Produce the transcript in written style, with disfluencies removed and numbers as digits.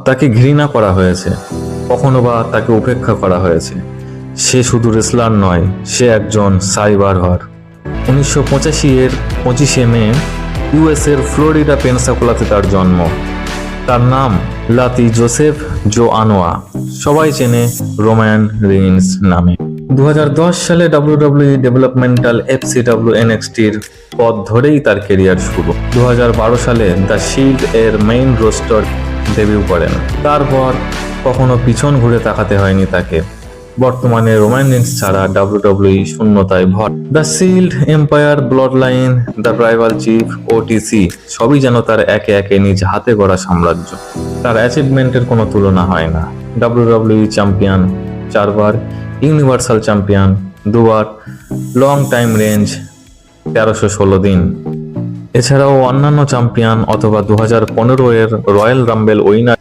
তাকে ঘৃণা করা হয়েছে, কখনো বা তাকে উপেক্ষা করা হয়েছে। সে শুধু রেসলার নয়, সে একজন সাইবারহার। 1985 এর 25শে মে ইউএসের ফ্লোরিডা পেনসাকোলাতে তার জন্ম। তার নাম লাতি জোসেফ জো আনোয়া, সবাই চেনে রোম্যান রিন্স নামে। 2010 সালে WWE ডেভেলপমেন্টাল FCW NXT-র পথ ধরেই তার কেরিয়ার শুরু। 2012 সালে দ্য শিল্ড এর মেইন রোস্টার ডেবিউ করেন। তারপর কখনো পিছন ঘুরে তাকাতে হয়নি তাকে। বর্তমানে রোমান রিন্স ছাড়া WWE শূন্যতায় ভর। The shield, empire, blood line, the tribal chief, OTC সবই যেন তার একে একে নিজ হাতে গড়া সাম্রাজ্য। তার অ্যাচিভমেন্টের কোনো তুলনা হয় না। WWE চ্যাম্পিয়ন 4 বার, ইউনিভার্সাল চ্যাম্পিয়ন 2 বার, লং টাইম রেঞ্জ 1316 দিন। এছাড়াও অন্যান্য চ্যাম্পিয়ন অথবা 2015 এর রয়্যাল রাম্বেল উইনার